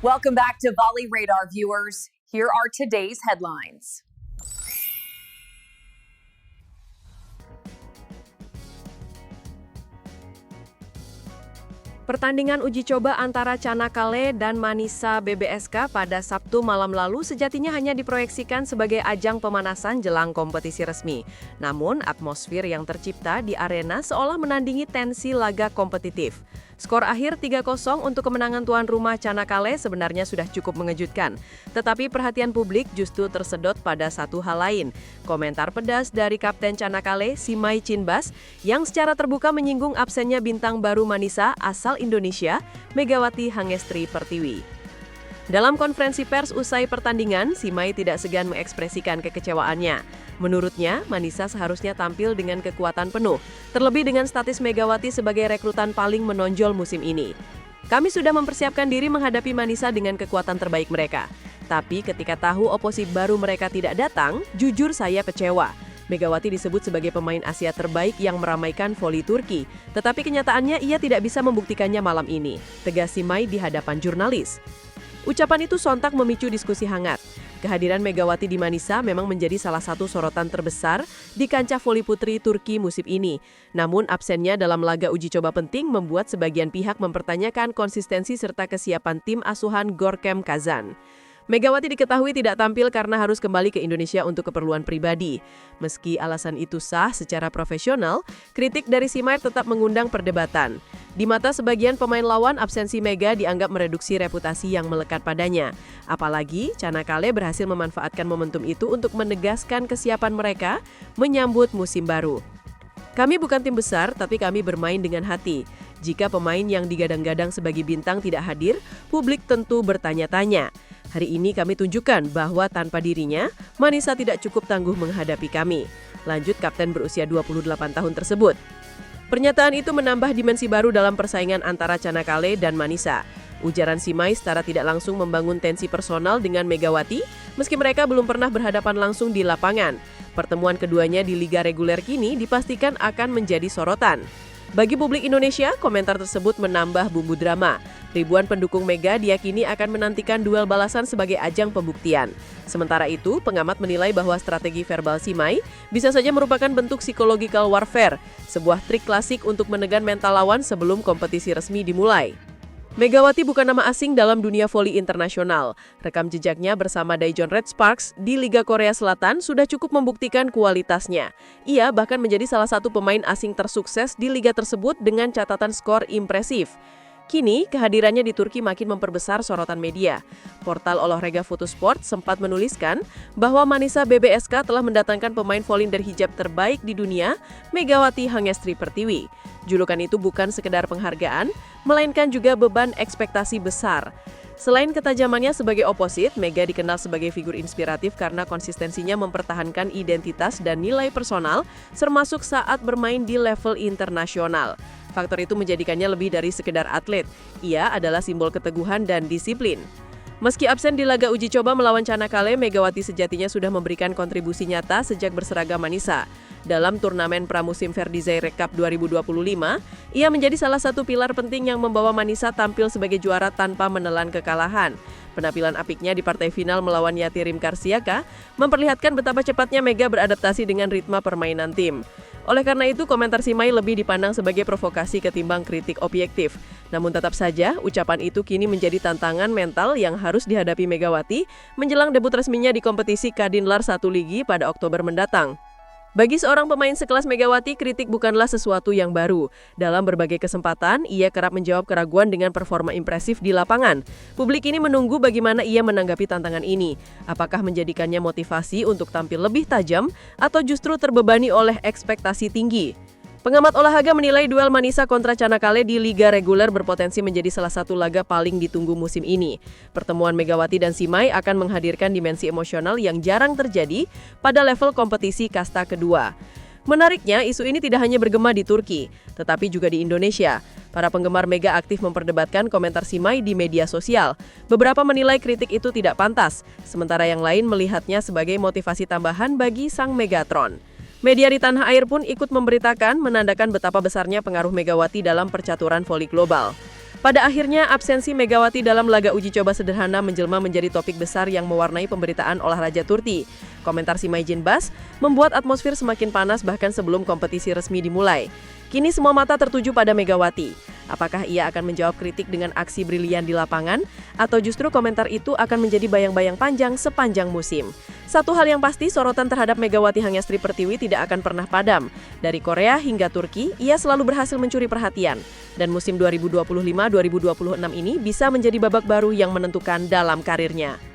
Welcome back to Volley Radar, viewers. Here are today's headlines. Pertandingan uji coba antara Çanakkale dan Manisa BBSK pada Sabtu malam lalu sejatinya hanya diproyeksikan sebagai ajang pemanasan jelang kompetisi resmi. Namun, atmosfer yang tercipta di arena seolah menandingi tensi laga kompetitif. Skor akhir 3-0 untuk kemenangan tuan rumah Çanakkale sebenarnya sudah cukup mengejutkan. Tetapi perhatian publik justru tersedot pada satu hal lain. Komentar pedas dari Kapten Çanakkale, Simay Çinbas, yang secara terbuka menyinggung absennya bintang baru Manisa asal Indonesia, Megawati Hangestri Pertiwi. Dalam konferensi pers usai pertandingan, Simay tidak segan mengekspresikan kekecewaannya. Menurutnya, Manisa seharusnya tampil dengan kekuatan penuh, terlebih dengan status Megawati sebagai rekrutan paling menonjol musim ini. Kami sudah mempersiapkan diri menghadapi Manisa dengan kekuatan terbaik mereka. Tapi ketika tahu oposisi baru mereka tidak datang, jujur saya kecewa. Megawati disebut sebagai pemain Asia terbaik yang meramaikan voli Turki, tetapi kenyataannya ia tidak bisa membuktikannya malam ini, tegas Simay di hadapan jurnalis. Ucapan itu sontak memicu diskusi hangat. Kehadiran Megawati di Manisa memang menjadi salah satu sorotan terbesar di kancah voli putri Turki musim ini. Namun absennya dalam laga uji coba penting membuat sebagian pihak mempertanyakan konsistensi serta kesiapan tim asuhan Gorkem Kazan. Megawati diketahui tidak tampil karena harus kembali ke Indonesia untuk keperluan pribadi. Meski alasan itu sah secara profesional, kritik dari Simay tetap mengundang perdebatan. Di mata sebagian pemain lawan, absensi Mega dianggap mereduksi reputasi yang melekat padanya. Apalagi, Çanakkale berhasil memanfaatkan momentum itu untuk menegaskan kesiapan mereka menyambut musim baru. Kami bukan tim besar, tapi kami bermain dengan hati. Jika pemain yang digadang-gadang sebagai bintang tidak hadir, publik tentu bertanya-tanya. Hari ini kami tunjukkan bahwa tanpa dirinya, Manisa tidak cukup tangguh menghadapi kami. Lanjut kapten berusia 28 tahun tersebut. Pernyataan itu menambah dimensi baru dalam persaingan antara Çanakkale dan Manisa. Ujaran Simay secara tidak langsung membangun tensi personal dengan Megawati, meski mereka belum pernah berhadapan langsung di lapangan. Pertemuan keduanya di Liga Reguler kini dipastikan akan menjadi sorotan. Bagi publik Indonesia, komentar tersebut menambah bumbu drama. Ribuan pendukung Mega diyakini akan menantikan duel balasan sebagai ajang pembuktian. Sementara itu, pengamat menilai bahwa strategi verbal Simay bisa saja merupakan bentuk psychological warfare, sebuah trik klasik untuk menekan mental lawan sebelum kompetisi resmi dimulai. Megawati bukan nama asing dalam dunia voli internasional. Rekam jejaknya bersama Daejeon Red Sparks di Liga Korea Selatan sudah cukup membuktikan kualitasnya. Ia bahkan menjadi salah satu pemain asing tersukses di liga tersebut dengan catatan skor impresif. Kini, kehadirannya di Turki makin memperbesar sorotan media. Portal olahraga Fotosport sempat menuliskan bahwa Manisa BBSK telah mendatangkan pemain voli dari hijab terbaik di dunia, Megawati Hangestri Pertiwi. Julukan itu bukan sekedar penghargaan, melainkan juga beban ekspektasi besar. Selain ketajamannya sebagai oposit, Mega dikenal sebagai figur inspiratif karena konsistensinya mempertahankan identitas dan nilai personal, termasuk saat bermain di level internasional. Faktor itu menjadikannya lebih dari sekedar atlet. Ia adalah simbol keteguhan dan disiplin. Meski absen di laga uji coba melawan Çanakkale, Megawati sejatinya sudah memberikan kontribusi nyata sejak berseragam Manisa. Dalam turnamen pramusim Verdizaire Cup 2025, ia menjadi salah satu pilar penting yang membawa Manisa tampil sebagai juara tanpa menelan kekalahan. Penampilan apiknya di partai final melawan Yatirim Karsiaka memperlihatkan betapa cepatnya Mega beradaptasi dengan ritme permainan tim. Oleh karena itu, komentar Simay lebih dipandang sebagai provokasi ketimbang kritik objektif. Namun tetap saja, ucapan itu kini menjadi tantangan mental yang harus dihadapi Megawati menjelang debut resminya di kompetisi Kadinlar 1 Ligi pada Oktober mendatang. Bagi seorang pemain sekelas Megawati, kritik bukanlah sesuatu yang baru. Dalam berbagai kesempatan, ia kerap menjawab keraguan dengan performa impresif di lapangan. Publik ini menunggu bagaimana ia menanggapi tantangan ini. Apakah menjadikannya motivasi untuk tampil lebih tajam atau justru terbebani oleh ekspektasi tinggi? Pengamat olahraga menilai duel Manisa kontra Çanakkale di Liga Reguler berpotensi menjadi salah satu laga paling ditunggu musim ini. Pertemuan Megawati dan Simay akan menghadirkan dimensi emosional yang jarang terjadi pada level kompetisi kasta kedua. Menariknya, isu ini tidak hanya bergema di Turki, tetapi juga di Indonesia. Para penggemar Mega aktif memperdebatkan komentar Simay di media sosial. Beberapa menilai kritik itu tidak pantas, sementara yang lain melihatnya sebagai motivasi tambahan bagi sang Megatron. Media di tanah air pun ikut memberitakan menandakan betapa besarnya pengaruh Megawati dalam percaturan voli global. Pada akhirnya, absensi Megawati dalam laga uji coba sederhana menjelma menjadi topik besar yang mewarnai pemberitaan olahraga Turti. Komentar Simaijin Bas membuat atmosfer semakin panas bahkan sebelum kompetisi resmi dimulai. Kini semua mata tertuju pada Megawati. Apakah ia akan menjawab kritik dengan aksi brilian di lapangan? Atau justru komentar itu akan menjadi bayang-bayang panjang sepanjang musim? Satu hal yang pasti, sorotan terhadap Megawati Hangyastri Pertiwi tidak akan pernah padam. Dari Korea hingga Turki, ia selalu berhasil mencuri perhatian. Dan musim 2025-2026 ini bisa menjadi babak baru yang menentukan dalam karirnya.